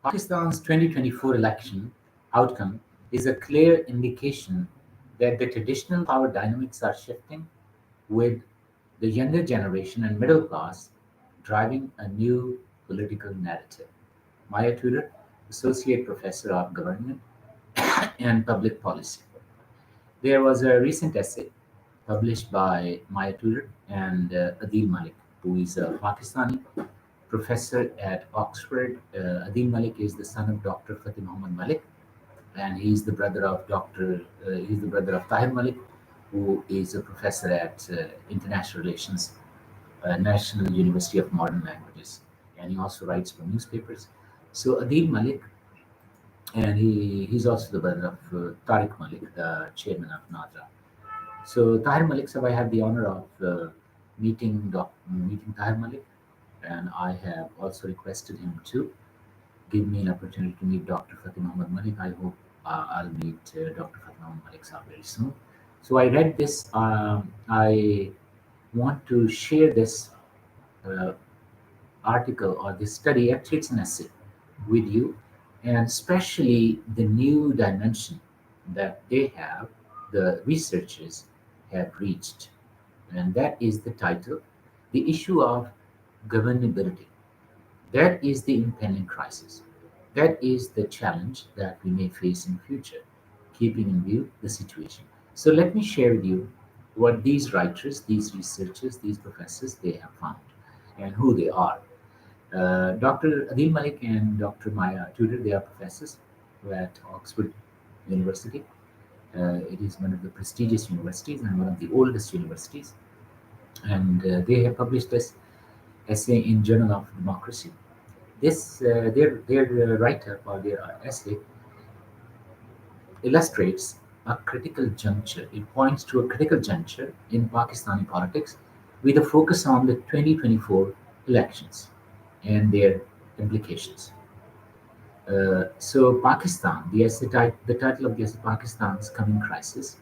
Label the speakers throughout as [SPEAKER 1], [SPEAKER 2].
[SPEAKER 1] Pakistan's 2024 election outcome is a clear indication that the traditional power dynamics are shifting, with the younger generation and middle class driving a new political narrative. Maya Tudor, Associate Professor of Government and Public Policy. There was a recent essay published by Maya Tudor and Adeel Malik, who is a Pakistani professor at Oxford. Adeel Malik is the son of Dr. Fateh Muhammad Malik, and he's the brother of Tahir Malik, who is a professor at International Relations, National University of Modern Languages, and he also writes for newspapers. So Adeel Malik, and he's also the brother of Tariq Malik, the chairman of NADRA. So Tahir Malik, so I have the honor of meeting Tahir Malik, and I have also requested him to give me an opportunity to meet Dr. Fateh Muhammad Malik. I hope I'll meet Dr. Fateh Muhammad Malik sir very soon. So I read this. I want to share this uh, article or this study. Actually, it's an essay with you, and especially the new dimension that they have, the researchers have reached, and that is the title, the issue of governability. That is the impending crisis. That is the challenge that we may face in future, keeping in view the situation. So let me share with you what these writers, these researchers, these professors, they have found and who they are. Dr. Adil Malik and Dr. Maya Tudor, they are professors at Oxford University. It is one of the prestigious universities and one of the oldest universities. And they have published this essay in Journal of Democracy. Their write-up or their essay illustrates a critical juncture. It points to a critical juncture in Pakistani politics with a focus on the 2024 elections and their implications. So Pakistan, the title of the essay, Pakistan's Coming Crisis,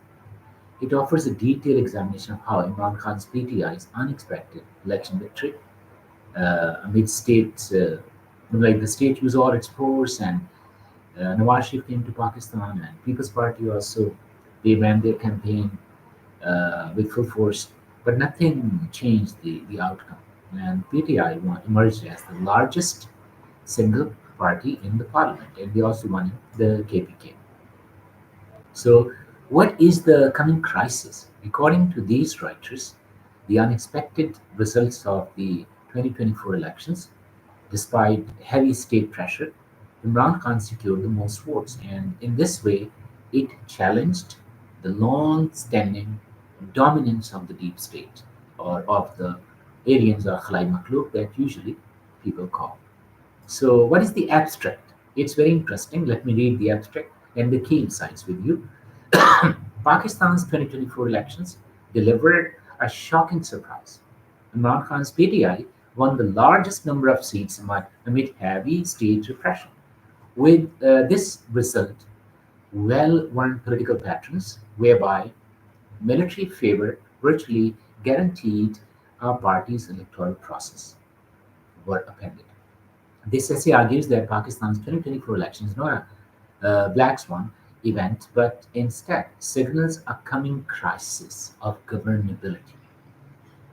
[SPEAKER 1] it offers a detailed examination of how Imran Khan's PTI's unexpected election victory amid like the state used all its force, and Nawaz Sharif came to Pakistan, and People's Party also, they ran their campaign with full force, but nothing changed the outcome. And PTI emerged as the largest single party in the parliament, and they also won the KPK. So, what is the coming crisis? According to these writers, the unexpected results of the 2024 elections, despite heavy state pressure, Imran Khan secured the most votes, and in this way, it challenged the long standing dominance of the deep state, or of the Aryans or Khalai Makhluk that usually people call. So, what is the abstract? It's very interesting. Let me read the abstract and the key insights with you. Pakistan's 2024 elections delivered a shocking surprise. Imran Khan's PTI won the largest number of seats amid heavy state repression. With this result, well worn political patterns, whereby military favor virtually guaranteed a party's electoral process, were appended. This essay argues that Pakistan's 2024 election is not a black swan event, but instead signals a coming crisis of governability.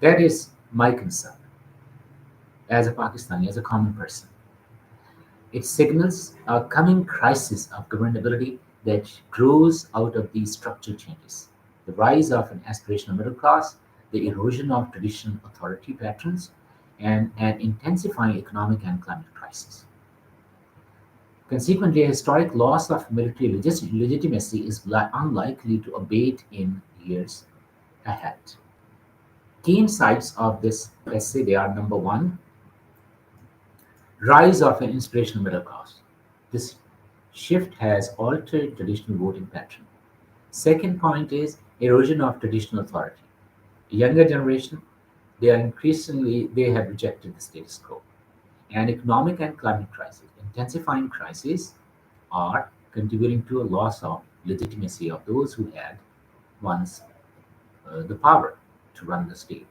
[SPEAKER 1] That is my concern as a Pakistani, as a common person. It signals a coming crisis of governability that grows out of these structural changes: the rise of an aspirational middle class, the erosion of traditional authority patterns, and an intensifying economic and climate crisis. Consequently, a historic loss of military legitimacy is unlikely to abate in years ahead. Key insights of this essay, they are: number one, rise of an inspirational middle class. This shift has altered traditional voting pattern. Second point is erosion of traditional authority. Younger generation, they have rejected the status quo. And economic and climate crisis, intensifying crises, are contributing to a loss of legitimacy of those who had once the power to run the state.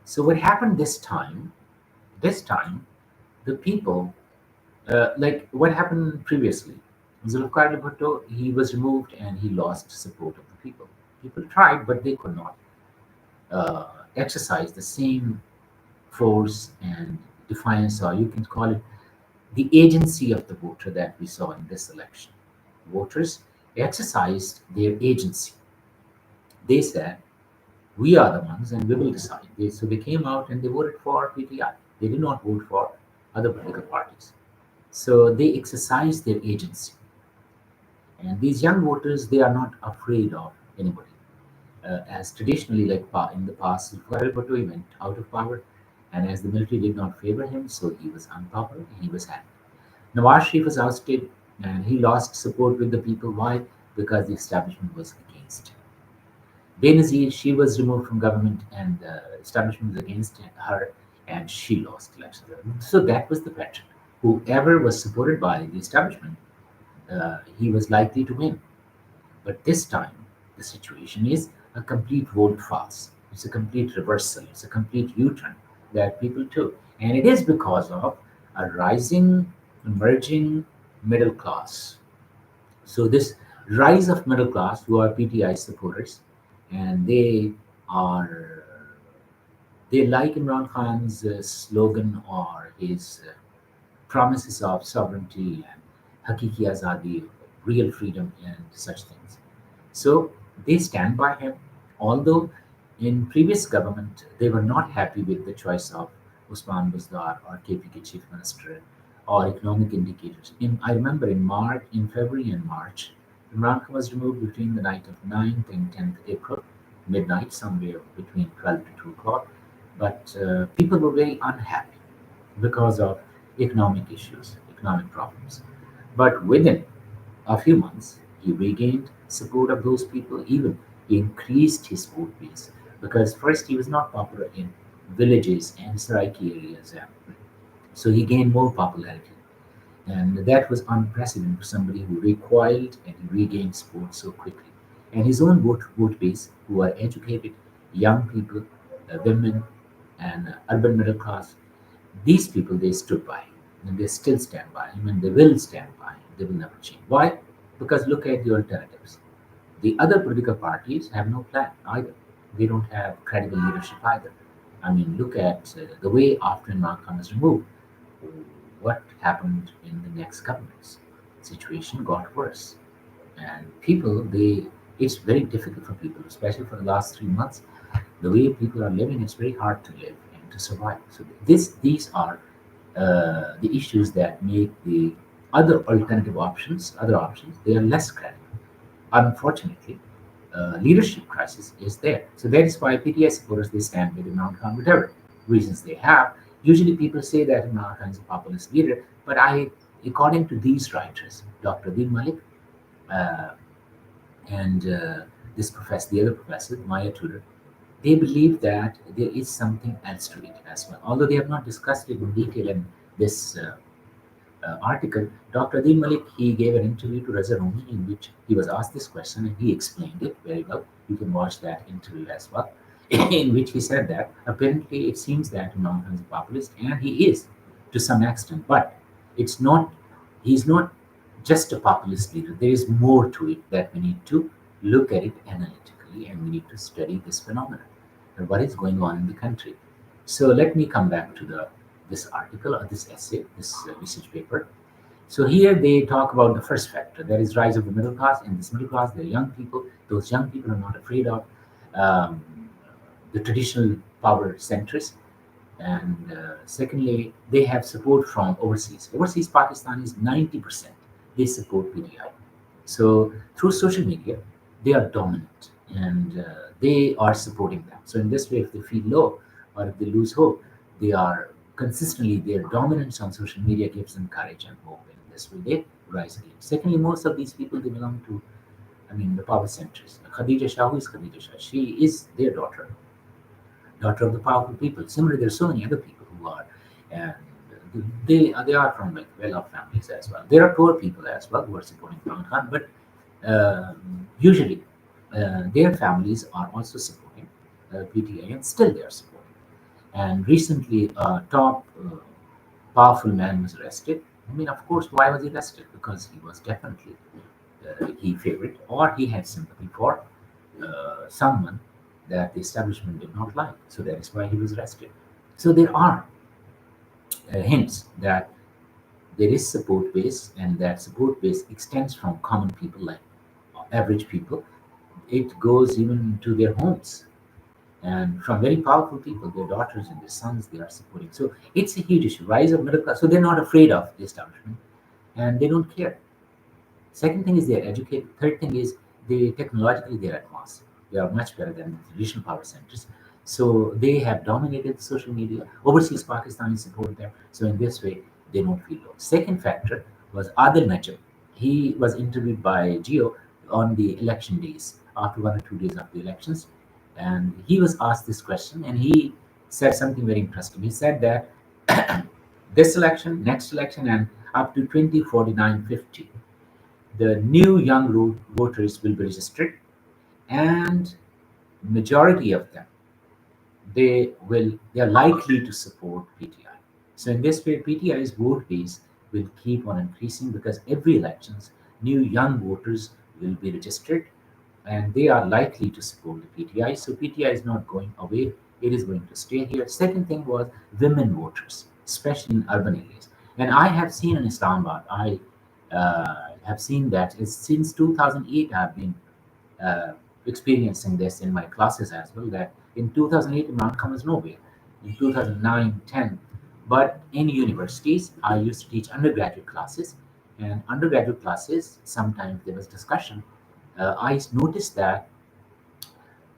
[SPEAKER 1] So what happened this time? This time, the people Like what happened previously. Zulfikar Ali Bhutto, he was removed and he lost support of the people. People tried, but they could not uh, exercise the same force and defiance, or you can call it the agency of the voter that we saw in this election. Voters exercised their agency. They said, we are the ones and we will decide. So they came out and they voted for PTI. They did not vote for other political parties. So they exercised their agency. And these young voters, they are not afraid of anybody. As traditionally, like in the past, Zulfikar Bhutto, he went out of power, and as the military did not favor him, so he was unpopular and he was happy. Nawaz Sharif was ousted, and he lost support with the people. Why? Because the establishment was against him. Benazir, she was removed from government, and the establishment was against her, and she lost elections. So that was the pattern. Whoever was supported by the establishment, he was likely to win. But this time, the situation is a complete volte-face. It's a complete reversal. It's a complete U-turn that people took. And it is because of a rising, emerging middle class. So this rise of middle class, who are PTI supporters, and they like Imran Khan's slogan or his promises of sovereignty and Hakiki Azadi, real freedom, and such things. So they stand by him, although in previous government they were not happy with the choice of Usman Buzdar or KPK chief minister or economic indicators. I remember in February and March, Imran Khan was removed between the night of 9th and 10th April, midnight, somewhere between 12 to 2 o'clock. But people were very unhappy because of economic issues, economic problems. But within a few months, he regained support of those people, even he increased his vote base because first he was not popular in villages and Saraiki areas. So he gained more popularity. And that was unprecedented for somebody who recoiled and he regained support so quickly. And his own vote base, who are educated, young people, women, and urban middle class, these people, they stood by him, and they still stand by him, and they will stand by him. They will never change. Why? Because look at the alternatives. The other political parties have no plan either. They don't have credible leadership either. I mean, look at the way after Imran Khan was removed, what happened in the next governments. Situation got worse, and people, it's very difficult for people, especially for the last 3 months. The way people are living, it's very hard to live and to survive. So these are the issues that make the other options, they are less credible. Unfortunately, leadership crisis is there. So that is why PTI supporters, they stand with Imran Khan, whatever reasons they have. Usually people say that Imran Khan is a populist leader, but according to these writers, Dr. Adeel Malik, uh, and the other professor, Maya Tudor, they believe that there is something else to it as well. Although they have not discussed it in detail in this article, Dr. Adeel Malik, he gave an interview to Raza Rumi in which he was asked this question and he explained it very well. You can watch that interview as well, in which he said that apparently it seems that Imran Khan is a populist, and he is to some extent, but it's not. He's not just a populist leader. There is more to it that we need to look at it analytically, and we need to study this phenomenon and what is going on in the country. So let me come back to the this article or this essay, this research paper. So here they talk about the first factor, that is rise of the middle class. In this middle class, they're young people. Those young people are not afraid of um, the traditional power centers. And secondly, they have support from overseas. Overseas Pakistanis, 90%, they support PDI. So through social media, they are dominant and they are supporting them. So in this way, if they feel low or if they lose hope, they are consistently, their dominance on social media gives them courage and hope. And in this way, they rise again. Secondly, most of these people, they belong to, I mean, the power centers. Khadija Shah, who is Khadija Shah? She is their daughter of the powerful people. Similarly, there are so many other people who are, and they are from like well-off families as well. There are poor people as well who are supporting Imran Khan, but usually their families are also supporting PTI, and still they are supporting. And recently, a top powerful man was arrested. I mean, of course, why was he arrested? Because he was definitely he favored or he had sympathy for someone that the establishment did not like. So that is why he was arrested. So there are hints that there is support base, and that support base extends from common people like average people. It goes even to their homes, and from very powerful people, their daughters and their sons, they are supporting. So it's a huge issue. Rise of middle class. So they're not afraid of the establishment, and they don't care. Second thing is they're educated. Third thing is they technologically they're advanced. They are much better than the traditional power centers. So they have dominated social media. Overseas Pakistani support them. So in this way, they don't feel low. Second factor was Adil. He was interviewed by Geo on the election days, after 1 or 2 days of the elections. And he was asked this question, and he said something very interesting. He said that this election, next election, and up to 2049, 50, the new young voters will be registered, and majority of them they are likely to support PTI. So in this way, PTI's vote base will keep on increasing because every elections, new young voters will be registered, and they are likely to support the PTI. So PTI is not going away; it is going to stay here. Second thing was women voters, especially in urban areas. And I have seen in Islamabad, I have seen that since 2008, I've been uh, experiencing this in my classes as well. That in 2008, Imran Khan was nowhere. In 2009, 10, but in universities, I used to teach undergraduate classes, and undergraduate classes sometimes there was discussion. I noticed that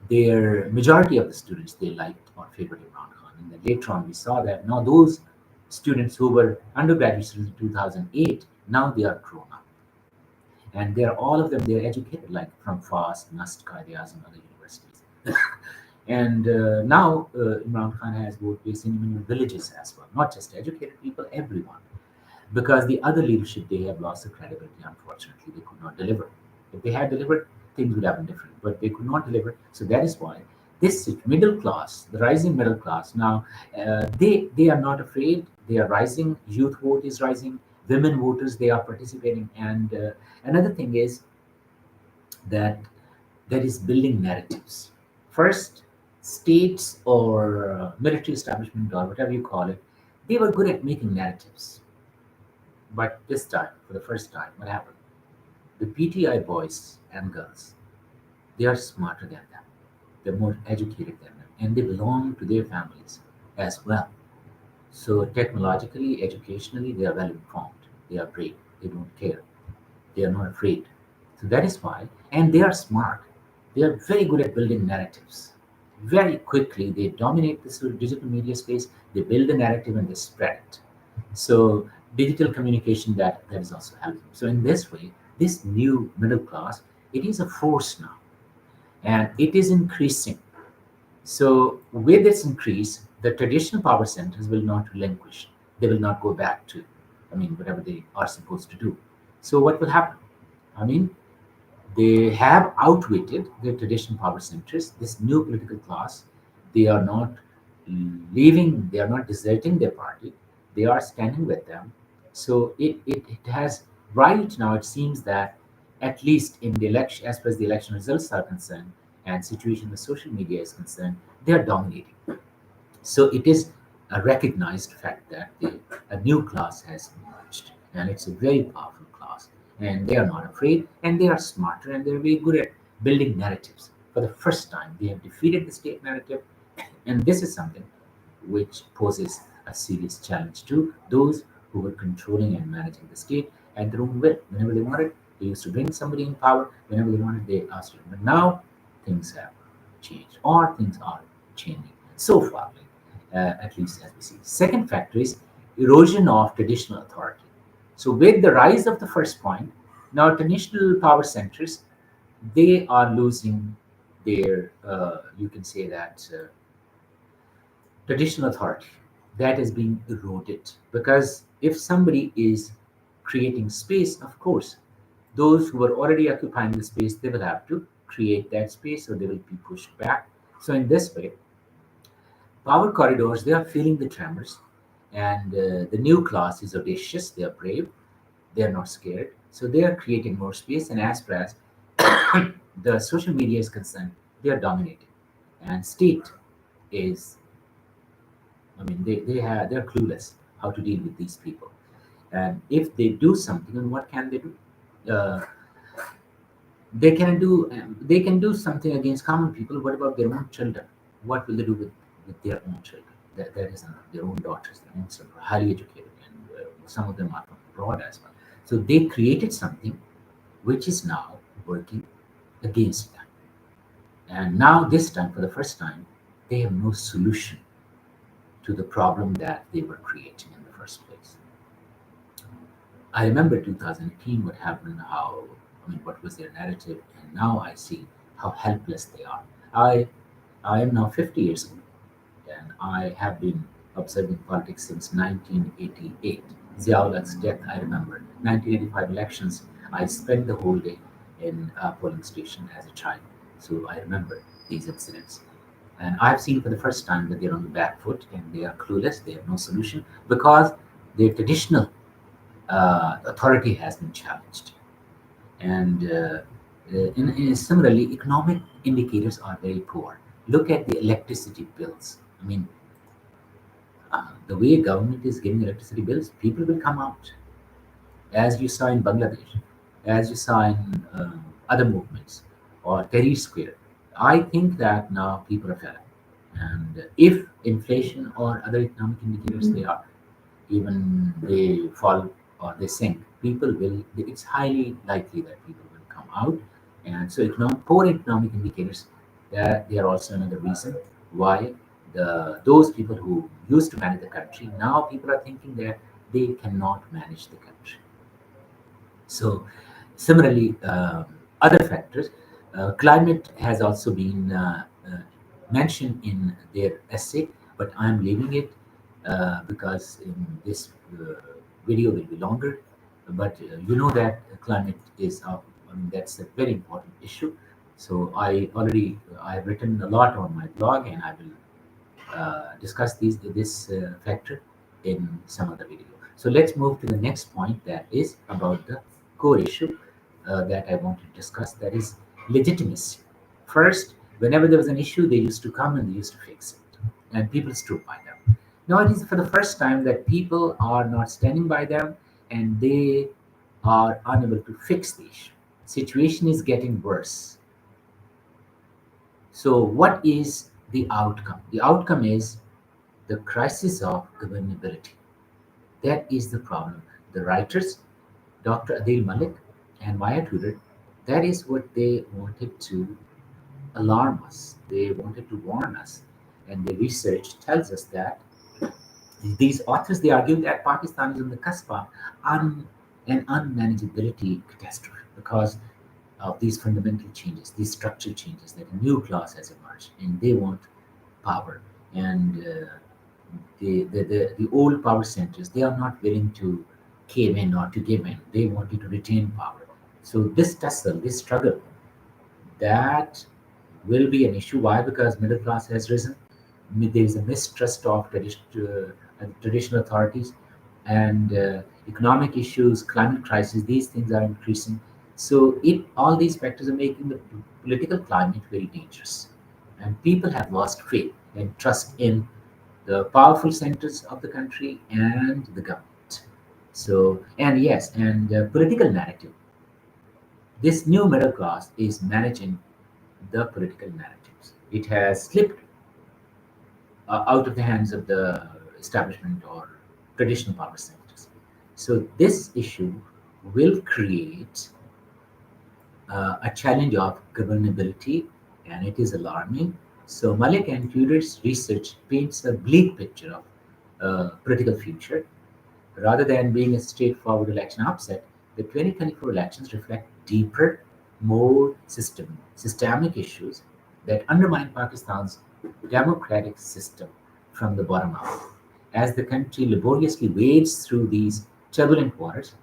[SPEAKER 1] their majority of the students they liked or favored Imran Khan, and then later on we saw that now those students who were undergraduate students in 2008 now they are grown up, and they're all of them they're educated like from FAST, NUST, Qaidias, and other universities. And now Imran Khan has vote base in villages as well, not just educated people, everyone. Because the other leadership they have lost the credibility. Unfortunately, they could not deliver. If they had delivered, things would have been different. But they could not deliver, so that is why this middle class, the rising middle class, now they are not afraid. They are rising. Youth vote is rising. Women voters they are participating, and another thing is that that is building narratives. First, states or military establishment or whatever you call it, they were good at making narratives. But this time, for the first time, what happened? The PTI boys and girls, they are smarter than them. They're more educated than them, and they belong to their families as well. So technologically, educationally, they are well informed. They are brave. They don't care. They are not afraid. So that is why, and they are smart. They are very good at building narratives. Very quickly, they dominate this digital media space. They build a narrative and they spread it. So digital communication that is also helping. So in this way, this new middle class, it is a force now, and it is increasing. So with its increase, the traditional power centers will not relinquish. They will not go back to, I mean, whatever they are supposed to do. So what will happen? I mean, they have outwitted the traditional power centers. This new political class, they are not leaving, they are not deserting their party, they are standing with them. So it has, right now, it seems that at least in the election, as far as the election results are concerned and situation with social media is concerned, they are dominating. So it is a recognized fact that a new class has emerged, and it's a very powerful class. And they are not afraid, and they are smarter, and they're very good at building narratives. For the first time, they have defeated the state narrative, and this is something which poses a serious challenge to those who were controlling and managing the state at their own will. Whenever they wanted, they used to bring somebody in power. Whenever they wanted, they asked it. But now things have changed, or things are changing so far, at least as we see. Second factor is erosion of traditional authority. So, with the rise of the first point, now traditional power centers they are losing their, you can say that traditional authority that is being eroded, because if somebody is creating space, of course those who are already occupying the space they will have to create that space or they will be pushed back. So in this way, power corridors they are feeling the tremors, And the new class is audacious, they are brave, they are not scared. So they are creating more space. And as far as the social media is concerned, they are dominating. And state is, I mean, they're clueless how to deal with these people. And if they do something, then what can they do? Uh, they can do something against common people. What about their own children? What will they do with their own children? That is their own daughters, their own children, highly educated, and some of them are from abroad as well. So they created something which is now working against them. And now, this time, for the first time, they have no solution to the problem that they were creating in the first place. I remember 2018, what happened, how, I mean, what was their narrative, and now I see how helpless they are. I, I am now 50 years old, and I have been observing politics since 1988. Ziaul's death, I remember. 1985 elections, I spent the whole day in a polling station as a child. So I remember these incidents. And I've seen for the first time that they're on the back foot and they are clueless, they have no solution because their traditional authority has been challenged. And similarly, economic indicators are very poor. Look at the electricity bills. I mean, the way government is giving electricity bills, people will come out, as you saw in Bangladesh, as you saw in other movements, or Tahrir Square. I think that now people are fed up. And if inflation or other economic indicators they are, even they fall or they sink, people will, it's highly likely that people will come out. And so poor economic indicators, that they are also another reason why those people who used to manage the country, now people are thinking that they cannot manage the country. So, similarly, other factors, climate has also been mentioned in their essay, but I'm leaving it because in this video will be longer. But you know that climate is, I mean, that's a very important issue. So I have written a lot on my blog, and I will discuss this factor in some other video. So let's move to the next point, that is about the core issue that I want to discuss, that is legitimacy. First, whenever there was an issue, they used to come and they used to fix it, and people stood by them. Now it is for the first time that people are not standing by them and they are unable to fix the issue. Situation is getting worse. So, what is the outcome? The outcome is the crisis of governability. That is the problem. The writers, Dr. Adeel Malik and Maya Tudor, that is what they wanted to alarm us. They wanted to warn us. And the research tells us that these authors, they argue that Pakistan is on the cusp of an unmanageability catastrophe because of these fundamental changes, these structural changes, that a new class has emerged and they want power. And the old power centers, they are not willing to cave in or to give in. They wanted to retain power. So this tussle, this struggle, that will be an issue. Why? Because middle class has risen. There is a mistrust of traditional authorities, and economic issues, climate crisis. These things are increasing. So it all these factors are making the political climate very dangerous, and people have lost faith and trust in the powerful centers of the country and the government. So, and yes, and political narrative. This new middle class is managing the political narratives. It has slipped out of the hands of the establishment or traditional power centers. So, this issue will create a challenge of governability, and it is alarming. So, Malik and Tudor's research paints a bleak picture of political future. Rather than being a straightforward election upset, the 2024 elections reflect deeper, more systemic issues that undermine Pakistan's democratic system from the bottom up. As the country laboriously wades through these turbulent waters,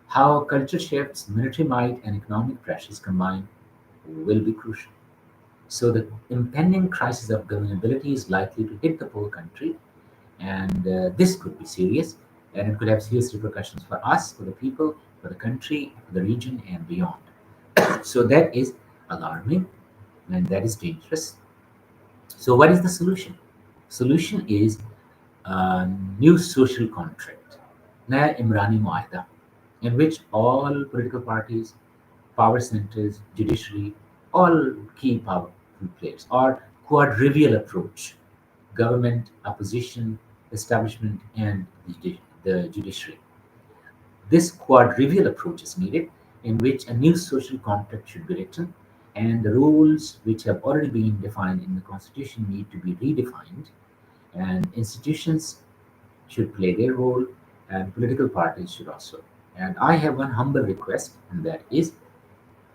[SPEAKER 1] how culture shifts, military might, and economic pressures combined will be crucial. So, the impending crisis of governability is likely to hit the whole country, And this could be serious, and it could have serious repercussions for us, for the people, for the country, for the region, and beyond. So that is alarming, and that is dangerous. So what is the solution? Solution is a new social contract, नया Imrani मुआहदा, in which all political parties, power centers, judiciary, all key powerful players, or quadrivial approach: government, opposition, establishment, and the judiciary. This quadrivial approach is needed, in which a new social contract should be written, and the rules which have already been defined in the constitution need to be redefined, and institutions should play their role, and political parties should also. And I have one humble request, and that is,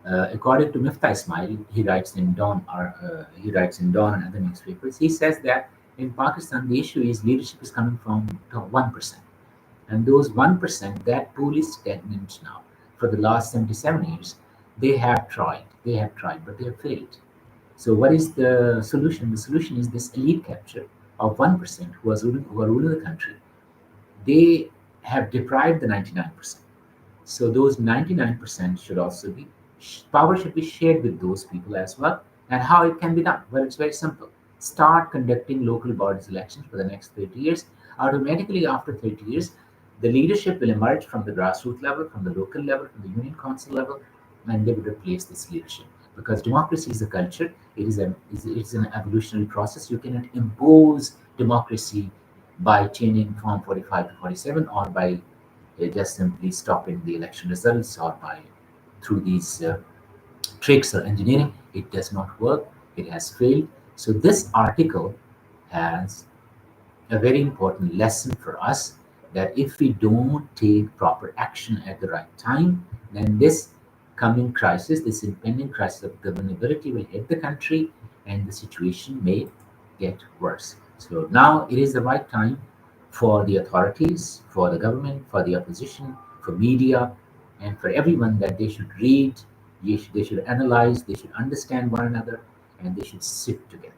[SPEAKER 1] according to Mifta Ismail, he writes in Dawn and other newspapers. He says that in Pakistan, the issue is leadership is coming from 1%. And those 1%, that pool is stagnant now. For the last 77 years, they have tried, but they have failed. So, what is the solution? The solution is this elite capture of 1% who are ruling the country. They have deprived the 99%. So those 99% should also be, power should be shared with those people as well. And how it can be done? Well, it's very simple. Start conducting local bodies elections for the next 30 years. Automatically, after 30 years, the leadership will emerge from the grassroots level, from the local level, from the union council level, and they will replace this leadership. Because democracy is a culture, it's an evolutionary process. You cannot impose democracy by changing Form 45 to 47, or by just simply stopping the election results, or by through these tricks or engineering. It does not work. It has failed. So this article has a very important lesson for us, that if we don't take proper action at the right time, then this coming crisis, this impending crisis of governability, will hit the country, and the situation may get worse. So now it is the right time for the authorities, for the government, for the opposition, for media, and for everyone, that they should read, they should analyze, they should understand one another, and they should sit together.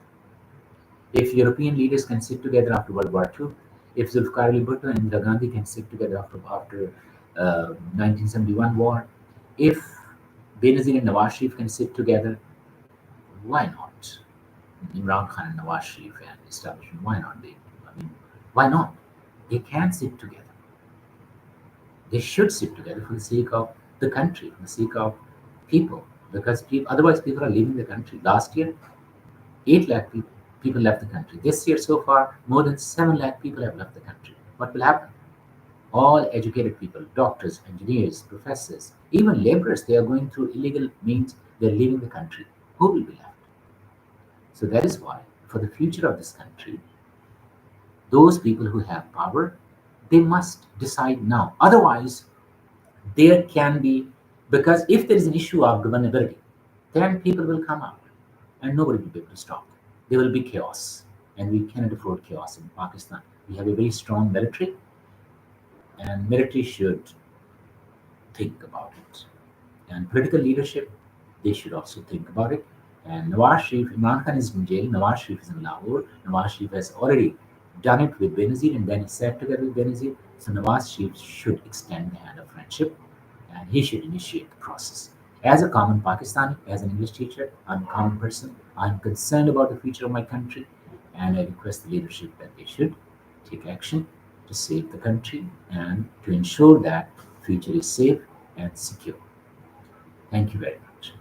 [SPEAKER 1] If European leaders can sit together after World War II, if Zulfikar Ali Bhutto and Indira Gandhi can sit together after 1971 war, if Benazir and Nawaz Sharif can sit together, why not? Imran Khan and Nawaz Sharif and establishment, why not? Why not? They can sit together. They should sit together for the sake of the country, for the sake of people, because otherwise people are leaving the country. Last year, 8 lakh people left the country. This year, so far, more than 7 lakh people have left the country. What will happen? All educated people, doctors, engineers, professors, even laborers, they are going through illegal means, they're leaving the country. Who will be left? So that is why, for the future of this country, those people who have power, they must decide now. Otherwise, there can be, because if there is an issue of governability, then people will come out and nobody will be able to stop them. There will be chaos, and we cannot afford chaos in Pakistan. We have a very strong military, and military should think about it. And political leadership, they should also think about it. And Nawaz Sharif, Imran Khan is in jail, Nawaz Sharif is in Lahore. Nawaz Sharif has already done it with Benazir, and then he sat together with Benazir. So Nawaz Sharif should extend the hand of friendship, and he should initiate the process. As a common Pakistani, as an English teacher, I'm a common person. I'm concerned about the future of my country, and I request the leadership that they should take action to save the country and to ensure that the future is safe and secure. Thank you very much.